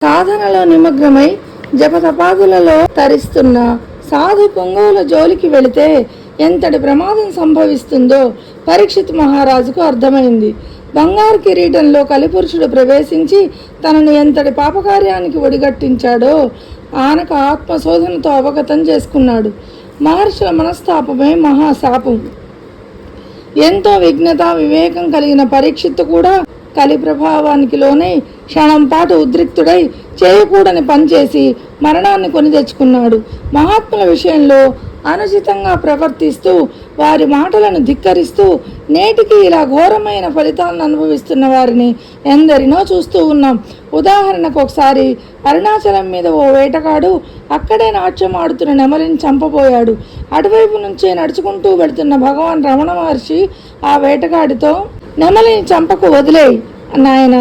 సాధనలో నిమగ్నమై జపతపాదులలో తరిస్తున్న సాధు పొంగవుల జోలికి వెళితే ఎంతటి ప్రమాదం సంభవిస్తుందో పరీక్షిత్ మహారాజుకు అర్థమైంది. బంగారు కిరీటంలో కలిపురుషుడు ప్రవేశించి తనను ఎంతటి పాపకార్యానికి ఒడిగట్టించాడో ఆనక ఆత్మశోధనతో అవగతం చేసుకున్నాడు. మహర్షుల మనస్తాపమే మహాశాపం. ఎంతో విఘ్నత వివేకం కలిగిన పరీక్షిత్తు కూడా కలి ప్రభావానికి లోనై క్షణం పాటు ఉద్రిక్తుడై చేయకూడని పనిచేసి మరణాన్ని కొని తెచ్చుకున్నాడు. మహాత్ముల విషయంలో అనుచితంగా ప్రవర్తిస్తూ వారి మాటలను ధిక్కరిస్తూ నేటికి ఇలా ఘోరమైన ఫలితాలను అనుభవిస్తున్న వారిని ఎందరినో చూస్తూ ఉన్నాం. ఉదాహరణకు ఒకసారి అరుణాచలం మీద ఓ వేటగాడు అక్కడే నాట్యం ఆడుతున్న నెమలిని చంపబోయాడు. అటువైపు నుంచే నడుచుకుంటూ వెళుతున్న భగవాన్ రమణ మహర్షి ఆ వేటగాడితో నెమలిని చంపకు, వదిలేయి నాయనా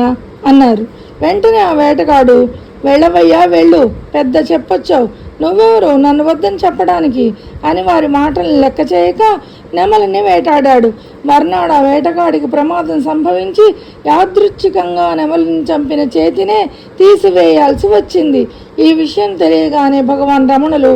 అన్నారు. వెంటనే ఆ వేటగాడు, వెళ్ళవయ్యా వెళ్ళు, పెద్ద చెప్పొచ్చావు, నువ్వెవరు నన్ను వద్దని చెప్పడానికి అని వారి మాటలను లెక్క చేయక నెమలిని వేటాడాడు. మర్నాడు ఆ వేటగాడికి ప్రమాదం సంభవించి యాదృచ్ఛికంగా నెమలిని చంపిన చేతినే తీసివేయాల్సి వచ్చింది. ఈ విషయం తెలియగానే భగవాన్ రమణులు,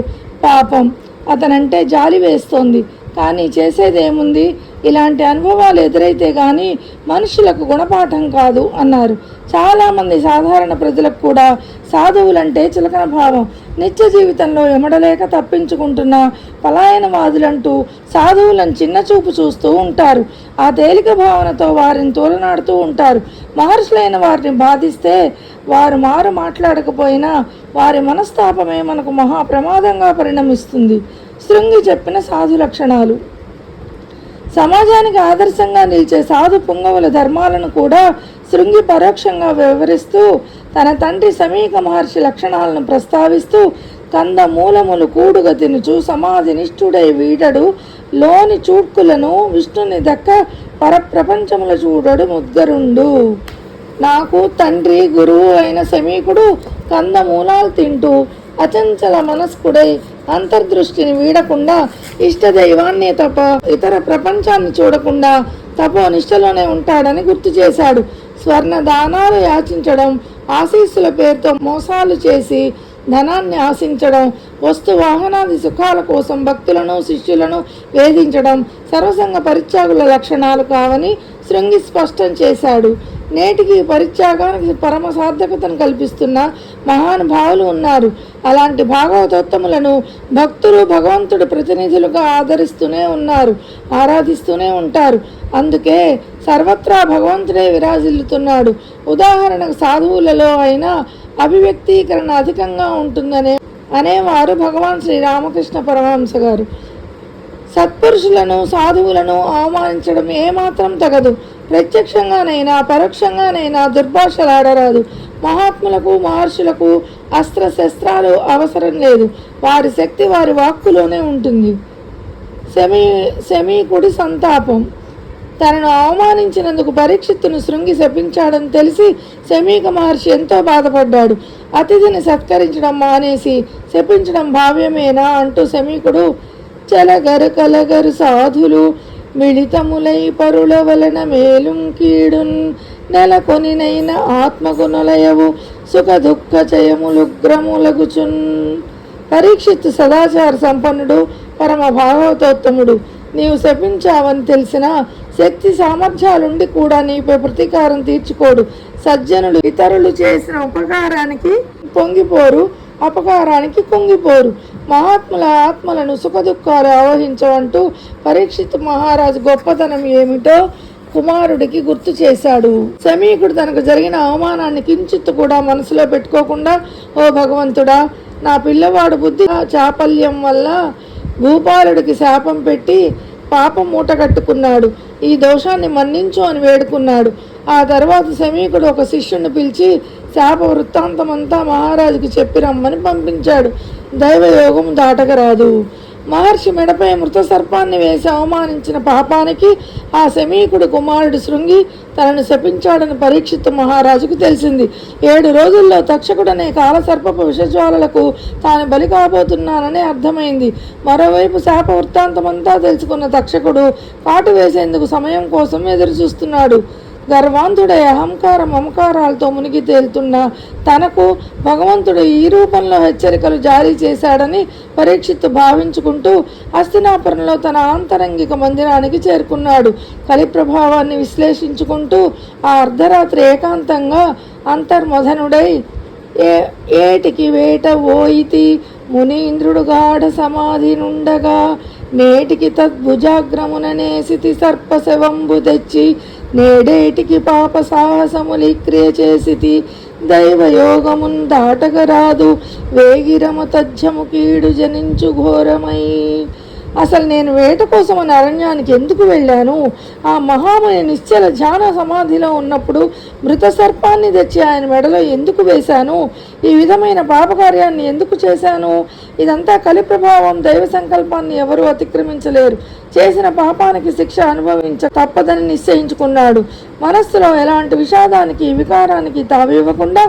పాపం అతనంటే జాలి వేస్తోంది, కానీ చేసేదేముంది, ఇలాంటి అనుభవాలు ఎదురైతే కానీ మనుషులకు గుణపాఠం కాదు అన్నారు. చాలామంది సాధారణ ప్రజలకు కూడా సాధువులంటే చులకన భావం. నిత్య జీవితంలో ఎమడలేక తప్పించుకుంటున్న పలాయనవాదులంటూ సాధువులను చిన్నచూపు చూస్తూ ఉంటారు. ఆ తేలిక భావనతో వారిని తోలనాడుతూ ఉంటారు. మహర్షులైన వారిని బాధిస్తే వారు మారు మాట్లాడకపోయినా వారి మనస్తాపమే మనకు మహాప్రమాదంగా పరిణమిస్తుంది. శృంగి చెప్పిన సాధు లక్షణాలు. సమాజానికి ఆదర్శంగా నిలిచే సాధు పుంగవుల ధర్మాలను కూడా శృంగి పరోక్షంగా వివరిస్తూ తన తండ్రి సమీక మహర్షి లక్షణాలను ప్రస్తావిస్తూ కంద మూలములు కూడుగా తినుచు సమాధి నిష్ఠుడై వీడడు లోని చూడ్కులను విష్ణుని దక్క పరప్రపంచముల చూడడు ముద్గరుండు. నాకు తండ్రి గురువు అయిన సమీకుడు కంద మూలాలు తింటూ అచంచల మనస్కుడై అంతర్దృష్టిని వీడకుండా ఇష్టదైవాన్ని తప్ప ఇతర ప్రపంచాన్ని చూడకుండా తపోనిష్టలోనే ఉంటాడని గుర్తు చేశాడు. స్వర్ణ దానాలు యాచించడం, ఆశీస్సుల పేరుతో మోసాలు చేసి ధనాన్ని ఆశించడం, వస్తు వాహనాది సుఖాల కోసం భక్తులను శిష్యులను వేధించడం సర్వసంగ పరిత్యాగుల లక్షణాలు కావని శృంగి స్పష్టం చేశాడు. నేటికి పరిత్యాగానికి పరమ సార్థకతను కల్పిస్తున్న మహానుభావులు ఉన్నారు. అలాంటి భాగవతోత్తములను భక్తులు భగవంతుడి ప్రతినిధులుగా ఆదరిస్తూనే ఉన్నారు, ఆరాధిస్తూనే ఉంటారు. అందుకే సర్వత్రా భగవంతుడే విరాజిల్లుతున్నాడు. ఉదాహరణకు సాధువులలో అయినా అభివ్యక్తీకరణ అధికంగా ఉంటుందనే అనేవారు భగవాన్ శ్రీరామకృష్ణ పరమహంస గారు. సత్పురుషులను సాధువులను అవమానించడం ఏమాత్రం తగదు. ప్రత్యక్షంగానైనా పరోక్షంగానైనా దుర్భాషలాడరాదు. మహాత్ములకు మహర్షులకు అస్త్రశస్త్రాలు అవసరం లేదు. వారి శక్తి వారి వాక్కులోనే ఉంటుంది. శమీకుడి సంతాపం. తనను అవమానించినందుకు పరీక్షిత్తును శృంగి శపించాడని తెలిసి శమీక మహర్షి ఎంతో బాధపడ్డాడు. అతిథిని సత్కరించడం మానేసి శపించడం భావ్యమేనా అంటూ శమీకుడు, చెలగరు కలగరు సాధులు మిళితములై పరుల వలన మేలుం కీడున్ నెలకొనినైన ఆత్మగుణలయవు సుఖ దుఃఖ చయములుగ్రములగుచున్. పరీక్షిత్తు సదాచార సంపన్నుడు, పరమ భాగవతోత్తముడు. నీవు శపించావని తెలిసిన శక్తి సామర్థ్యాలుండి కూడా నీపై ప్రతీకారం తీర్చుకోడు. సజ్జనులు ఇతరులు చేసిన ఉపకారానికి పొంగిపోరు, అపకారానికి కుంగిపోరు. మహాత్ముల ఆత్మలను సుఖదుఖాలు ఆవహించవంటూ పరీక్షిత్ మహారాజు గొప్పతనం ఏమిటో కుమారుడికి గుర్తు చేశాడు. సమీకుడు తనకు జరిగిన అవమానాన్ని కించిత్తు కూడా మనసులో పెట్టుకోకుండా, ఓ భగవంతుడా, నా పిల్లవాడు బుద్ధి చాపల్యం వల్ల భూపాలుడికి శాపం పెట్టి పాపం మూట కట్టుకున్నాడు, ఈ దోషాన్ని మన్నించు అని వేడుకున్నాడు. ఆ తర్వాత సమీకుడు ఒక శిష్యుని పిలిచి శాప వృత్తాంతమంతా మహారాజుకి చెప్పి రమ్మని పంపించాడు. దైవయోగం దాటకరాదు. మహర్షి మెడపై మృత సర్పాన్ని వేసి అవమానించిన పాపానికి ఆ సమీకుడు కుమారుడు శృంగి తనను శపించాడని పరీక్షిత్ మహారాజుకు తెలిసింది. 7 రోజుల్లో తక్షకుడనే కాలసర్పపు విషజ్వాలలకు తాను బలి కాబోతున్నానని అర్థమైంది. మరోవైపు శాప వృత్తాంతమంతా తెలుసుకున్న తక్షకుడు కాటు వేసేందుకు సమయం కోసం ఎదురు చూస్తున్నాడు. గర్వాంతుడై అహంకార మమకారాలతో మునిగి తేలుతున్న తనకు భగవంతుడు ఈ రూపంలో హెచ్చరికలు జారీ చేశాడని పరీక్షిత్తు భావించుకుంటూ హస్తినాపురంలో తన ఆంతరంగిక మందిరానికి చేరుకున్నాడు. కలి ప్రభావాన్ని విశ్లేషించుకుంటూ ఆ అర్ధరాత్రి ఏకాంతంగా అంతర్మథనుడై ఏటికి వేట ఓయితి మునీంద్రుడు గాఢ సమాధి నుండగా నేటికి తద్భుజాగ్రముననేసితి సర్పశవంబు తెచ్చి నేడేటికి పాప సాహసములిక్రియ చేసితి దైవయోగమున్ దాటగరాదు వేగిరమ తజ్జము కీడు జనించు ఘోరమై. అసలు నేను వేట కోసమని అరణ్యానికి ఎందుకు వెళ్ళాను? ఆ మహాముని నిశ్చల ధ్యాన సమాధిలో ఉన్నప్పుడు మృత సర్పాన్ని తెచ్చి ఆయన మెడలో ఎందుకు వేశాను? ఈ విధమైన పాపకార్యాన్ని ఎందుకు చేశాను? ఇదంతా కలి ప్రభావం. దైవ సంకల్పాన్ని ఎవరూ అతిక్రమించలేరు. చేసిన పాపానికి శిక్ష అనుభవించ తప్పదని నిశ్చయించుకున్నాడు. మనస్సులో ఎలాంటి విషాదానికి వికారానికి తావివ్వకుండా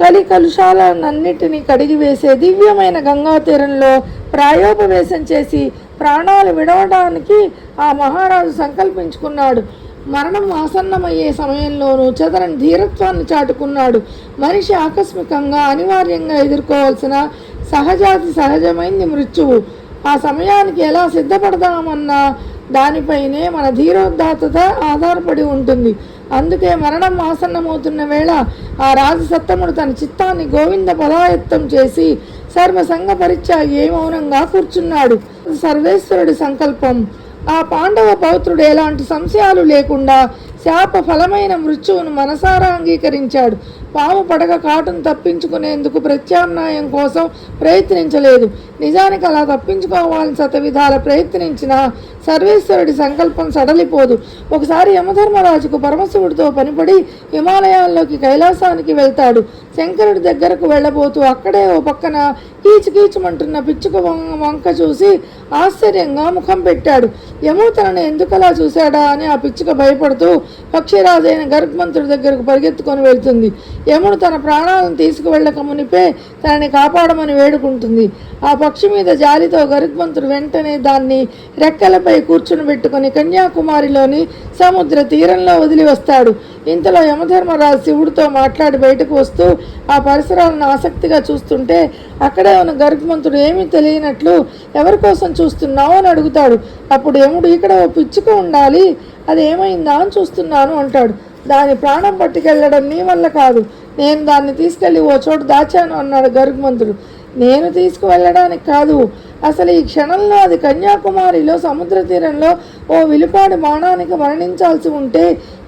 కలి కలుషాలన్నిటినీ కడిగివేసే దివ్యమైన గంగా తీరంలో ప్రాయోపవేశం చేసి ప్రాణాలు విడవడానికి ఆ మహారాజు సంకల్పించుకున్నాడు. మరణం ఆసన్నమయ్యే సమయంలోనూ చెదరని ధీరత్వాన్ని చాటుకున్నాడు. మనిషి ఆకస్మికంగా అనివార్యంగా ఎదుర్కోవాల్సిన సహజమైంది మృత్యువు. ఆ సమయానికి ఎలా సిద్ధపడదామన్న దానిపైనే మన ధీరోదాత్తత ఆధారపడి ఉంటుంది. అందుకే మరణం ఆసన్నమవుతున్న వేళ ఆ రాజసత్తముడు తన చిత్తాన్ని గోవింద పదాయత్తం చేసి సర్వసంగ పరిత్యాగి మౌనంగా కూర్చున్నాడు. సర్వేశ్వరుడి సంకల్పం. ఆ పాండవ పౌత్రుడు ఎలాంటి సంశయాలు లేకుండా శాప ఫలమైన మృత్యువును మనసారా అంగీకరించాడు. పాము పడగ కాటును తప్పించుకునేందుకు ప్రత్యామ్నాయం కోసం ప్రయత్నించలేదు. నిజానికి అలా తప్పించుకోవాలని శతవిధాల ప్రయత్నించిన సర్వేశ్వరుడి సంకల్పం సడలిపోదు. ఒకసారి యమధర్మరాజుకు పరమశివుడితో పనిపడి హిమాలయాల్లోకి కైలాసానికి వెళ్తాడు. శంకరుడి దగ్గరకు వెళ్ళబోతూ అక్కడే ఓ పక్కన కీచుకీచుమంటున్న పిచ్చుక వంక చూసి ఆశ్చర్యంగా ముఖం పెట్టాడు. యముడు తనను ఎందుకలా చూశాడా అని ఆ పిచ్చుక భయపడుతూ పక్షిరాజైన గరుత్మంతుడి దగ్గరకు పరిగెత్తుకొని వెళ్తుంది. యముడు తన ప్రాణాలను తీసుకువెళ్ళక మునిపే తనని కాపాడమని వేడుకుంటుంది. ఆ పక్షి మీద జాలితో గరుత్మంతుడు వెంటనే దాన్ని రెక్కలపై కూర్చుని పెట్టుకుని కన్యాకుమారిలోని సముద్ర తీరంలో వదిలి వస్తాడు. ఇంతలో యమధర్మరాజు శివుడితో మాట్లాడి బయటకు వస్తూ ఆ పరిసరాలను ఆసక్తిగా చూస్తుంటే అక్కడే ఉన్న గరుత్మంతుడు ఏమీ తెలియనట్లు ఎవరి కోసం చూస్తున్నావు అని అడుగుతాడు. అప్పుడు యముడు ఇక్కడ ఓ పిచ్చుక ఉండాలి, అది ఏమైందా అని చూస్తున్నాను అంటాడు. దాని ప్రాణం పట్టుకెళ్ళడం నీ వల్ల కాదు, నేను దాన్ని తీసుకెళ్ళి ఓ చోటు దాచాను అన్నాడు గరుత్మంతుడు. నేను తీసుకువెళ్ళడానికి కాదు, అసలు ఈ క్షణంలో అది కన్యాకుమారిలో సముద్ర తీరంలో ఓ విలుపాడి బాణానికి మరణించాల్సి ఉంటే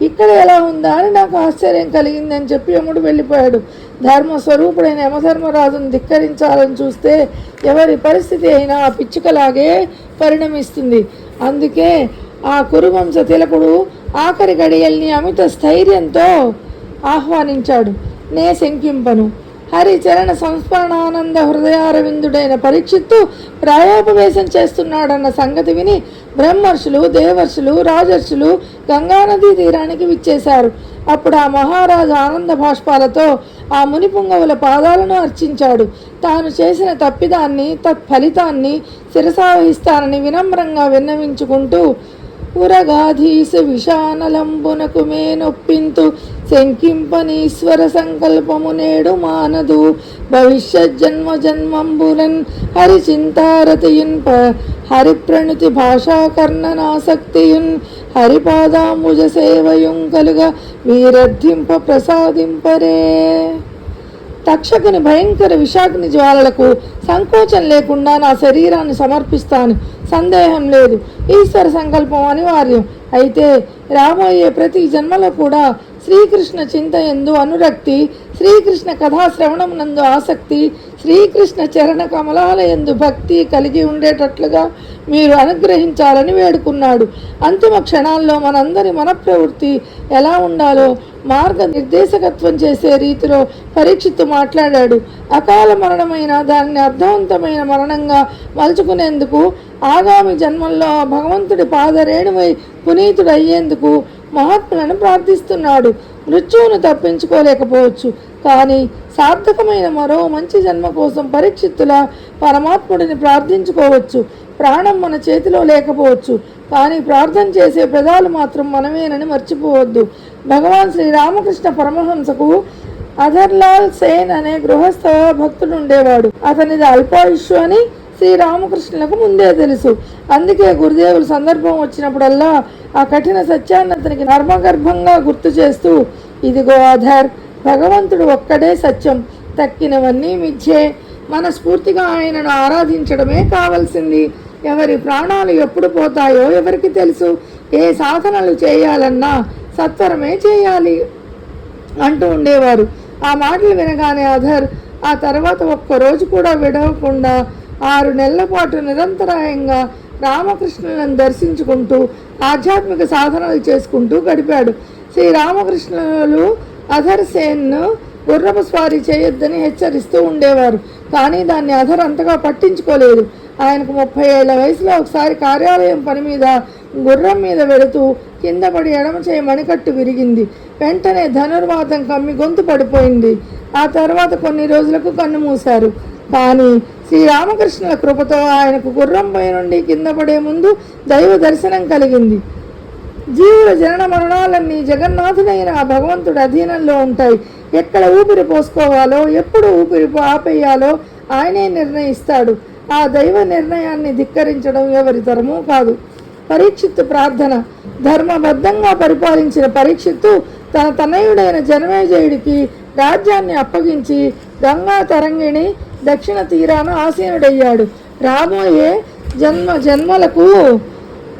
ఇక్కడ ఎలా ఉందా అని నాకు ఆశ్చర్యం కలిగిందని చెప్పి యముడు వెళ్ళిపోయాడు. ధర్మస్వరూపుడైన యమధర్మరాజును ధిక్కరించాలని చూస్తే ఎవరి పరిస్థితి అయినా ఆ పిచ్చుకలాగే పరిణమిస్తుంది. అందుకే ఆ కురువంశ తిలకుడు ఆఖరి గడియల్ని అమిత స్థైర్యంతో ఆహ్వానించాడు. నే శంకింపను. హరిచరణ సంస్మరణానంద హృదయారవిందుడైన పరీక్షిత్తు ప్రాయోపవేశం చేస్తున్నాడన్న సంగతి విని బ్రహ్మర్షులు, దేవర్షులు, రాజర్షులు గంగానదీ తీరానికి విచ్చేశారు. అప్పుడు ఆ మహారాజు ఆనంద భాష్పాలతో ఆ మునిపుంగవుల పాదాలను అర్చించాడు. తాను చేసిన తప్పిదాన్ని తత్ఫలితాన్ని శిరసావహిస్తానని వినమ్రంగా విన్నవించుకుంటూ ఉరగాధీసు విషానలంబునకు మేనొప్పింతు శంకింపనీశ్వర సంకల్పము నేడు మానదు భవిష్యత్ జన్మ జన్మంబులన్ హరిచింతారతియున్ హరిప్రణుతి భాషాకర్ణనాసక్తియున్ హరిపాదాంబుజ సేవయుం కలుగ వీరర్థింప ప్రసాదింపరే. తక్షకుని భయంకర విషాగ్ని జ్వాలలకు సంకోచం లేకుండా నా శరీరాన్ని సమర్పిస్తాను. సందేహం లేదు, ఈశ్వర సంకల్పం అనివార్యం. అయితే రాబోయే ప్రతి జన్మలో కూడా శ్రీకృష్ణ చింత యందు అనురక్తి, శ్రీకృష్ణ కథాశ్రవణమునందు ఆసక్తి, శ్రీకృష్ణ చరణ కమలాల యందు భక్తి కలిగి ఉండేటట్లుగా మీరు అనుగ్రహించాలని వేడుకున్నాడు. అంతిమ క్షణాల్లో మనందరి మన ప్రవృత్తి ఎలా ఉండాలో మార్గ నిర్దేశకత్వం చేసే రీతిలో పరీక్షిత్తు మాట్లాడాడు. అకాల మరణమైన దాన్ని అర్థవంతమైన మరణంగా మలుచుకునేందుకు ఆగామి జన్మల్లో భగవంతుడి పాదరేణువై పునీతుడయ్యేందుకు మహాత్ములను ప్రార్థిస్తున్నాడు. మృత్యువును తప్పించుకోలేకపోవచ్చు, కానీ సార్థకమైన మరో మంచి జన్మ కోసం పరీక్షిత్తుల పరమాత్ముడిని ప్రార్థించుకోవచ్చు. ప్రాణం మన చేతిలో లేకపోవచ్చు, కానీ ప్రార్థన చేసే పెదాలు మాత్రం మనమేనని మర్చిపోవద్దు. భగవాన్ శ్రీరామకృష్ణ పరమహంసకు అధర్లాల్ సేన్ అనే గృహస్థ భక్తుడు ఉండేవాడు. అతనిది అల్పాయుష్షు అని శ్రీరామకృష్ణులకు ముందే తెలుసు. అందుకే గురుదేవులు సందర్భం వచ్చినప్పుడల్లా ఆ కఠిన సత్యాన్ని అతనికి నర్మగర్భంగా గుర్తు చేస్తూ, ఇదిగో అధర్, భగవంతుడు ఒక్కడే సత్యం, తక్కినవన్నీ మిథ్యే. మనస్ఫూర్తిగా ఆయనను ఆరాధించడమే కావలసింది. ఎవరి ప్రాణాలు ఎప్పుడు పోతాయో ఎవరికి తెలుసు. ఏ సాధనలు చేయాలన్నా సత్వరమే చేయాలి అంటూ ఉండేవారు. ఆ మాటలు వినగానే అధర్ ఆ తర్వాత ఒక్కరోజు కూడా విడవకుండా 6 నెలల పాటు నిరంతరాయంగా రామకృష్ణులను దర్శించుకుంటూ ఆధ్యాత్మిక సాధనలు చేసుకుంటూ గడిపాడు. శ్రీరామకృష్ణులు అధర్ సేన్ను గుర్రపు స్వారీ చేయొద్దని హెచ్చరిస్తూ ఉండేవారు. కానీ దాన్ని అధర్ అంతగా పట్టించుకోలేదు. ఆయనకు 30 ఏళ్ల వయసులో ఒకసారి కార్యాలయం పని మీద గుర్రం మీద వెళుతూ కింద పడి ఎడమ చేయి మణికట్టు విరిగింది. వెంటనే ధనుర్వాతం కమ్మి గొంతు పడిపోయింది. ఆ తర్వాత కొన్ని రోజులకు కన్ను మూశారు. కానీ శ్రీరామకృష్ణుల కృపతో ఆయనకు గుర్రంపై నుండి కింద పడే ముందు దైవ దర్శనం కలిగింది. జీవుల జనన మరణాలన్నీ జగన్నాథుడైన ఆ భగవంతుడి అధీనంలో ఉంటాయి. ఎక్కడ ఊపిరి పోసుకోవాలో, ఎప్పుడు ఊపిరి ఆపేయాలో ఆయనే నిర్ణయిస్తాడు. ఆ దైవ నిర్ణయాన్ని ధిక్కరించడం ఎవరి తరమూ కాదు. పరీక్షిత్తు ప్రార్థన. ధర్మబద్ధంగా పరిపాలించిన పరీక్షిత్తు తన తనయుడైన జనమేజయుడికి రాజ్యాన్ని అప్పగించి గంగా తరంగిణి దక్షిణ తీరాన ఆసీనుడయ్యాడు. రాబోయే జన్మలకు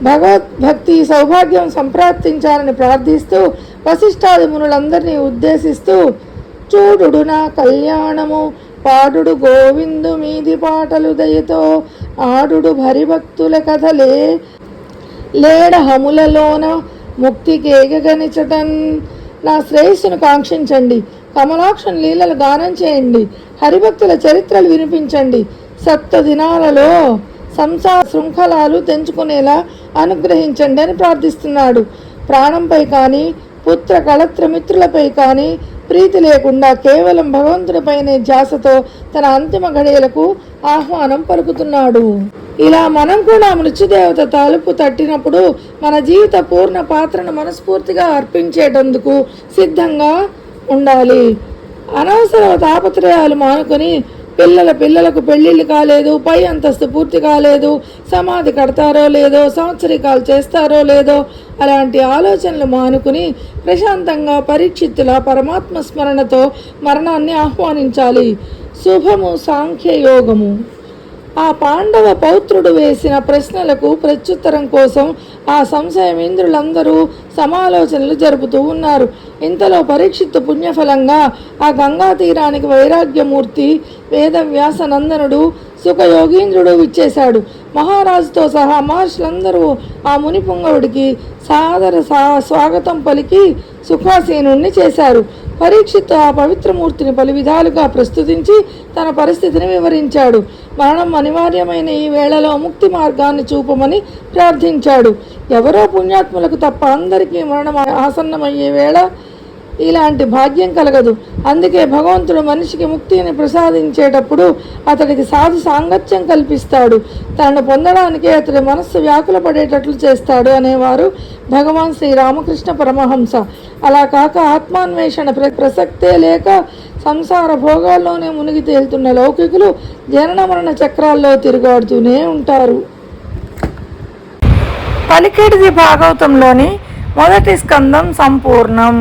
భగవద్భక్తి సౌభాగ్యం సంప్రాప్తించాలని ప్రార్థిస్తూ వశిష్ఠాది మునులందరినీ ఉద్దేశిస్తూ, చూడుడు నా కళ్యాణము, పాడుడు గోవిందు మీది పాటలు దయతో, ఆడుడు భరిభక్తుల కథలే లేడ హములలోన ముక్తికేగనిచటన్. నా శ్రేయస్సును కాంక్షించండి, కమలాక్షణ లీలలు గానం చేయండి, హరిభక్తుల చరిత్రలు వినిపించండి, 7 దినాలలో సంసార శృంఖలాలు తెంచుకునేలా అనుగ్రహించండి అని ప్రార్థిస్తున్నాడు. ప్రాణంపై కానీ పుత్ర కళత్ర మిత్రులపై కానీ ప్రీతి లేకుండా కేవలం భగవంతుడిపైనే ధ్యాసతో తన అంతిమ గడియలకు ఆహ్వానం పలుకుతున్నాడు. ఇలా మనం కూడా మృత్యుదేవత తలుపు తట్టినప్పుడు మన జీవిత పూర్ణ పాత్రను మనస్ఫూర్తిగా అర్పించేటందుకు సిద్ధంగా ఉండాలి. అనవసర తాపత్రయాలు మానుకొని పిల్లలకు పెళ్ళిళ్ళు కాలేదు, పై అంతస్తు పూర్తి కాలేదు, సమాధి కడతారో లేదో, సంవత్సరికాలు చేస్తారో లేదో అలాంటి ఆలోచనలు మానుకుని ప్రశాంతంగా పరీక్షిత్తుల పరమాత్మ స్మరణతో మరణాన్ని ఆహ్వానించాలి. శుభము సాంఖ్యయోగము. ఆ పాండవ పౌత్రుడు వేసిన ప్రశ్నలకు ప్రత్యుత్తరం కోసం ఆ సంశయమేంద్రులందరూ సమాలోచనలు జరుపుతూ ఉన్నారు. ఇంతలో పరీక్షిత్తు పుణ్యఫలంగా ఆ గంగా తీరానికి వైరాగ్యమూర్తి వేదవ్యాస నందనుడు సుఖయోగీంద్రుడు విచ్చేశాడు. మహారాజుతో సహా మహర్షులందరూ ఆ మునిపుంగవుడికి సాదర స్వాగతం పలికి సుఖాసీనుణ్ణి చేశారు. పరీక్షిత్తు ఆ పవిత్రమూర్తిని పలు విధాలుగా ప్రస్తుతించి తన పరిస్థితిని వివరించాడు. మరణం అనివార్యమైన ఈ వేళలో ముక్తి మార్గాన్ని చూపమని ప్రార్థించాడు. ఎవరో పుణ్యాత్ములకు తప్ప అందరికీ మరణం ఆసన్నమయ్యే వేళ ఇలాంటి భాగ్యం కలగదు. అందుకే భగవంతుడు మనిషికి ముక్తిని ప్రసాదించేటప్పుడు అతడికి సాధు సాంగత్యం కల్పిస్తాడు. తనను పొందడానికే అతడి మనస్సు వ్యాకుల పడేటట్లు చేస్తాడు అనేవారు భగవాన్ శ్రీరామకృష్ణ పరమహంస. అలా కాక ఆత్మాన్వేషణ ప్రసక్తే లేక సంసార భోగాల్లోనే మునిగి తేలుతున్న లౌకికులు జనన మరణ చక్రాల్లో తిరుగాడుతూనే ఉంటారు. పలికేటిది భాగవతంలోని మొదటి స్కందం సంపూర్ణం.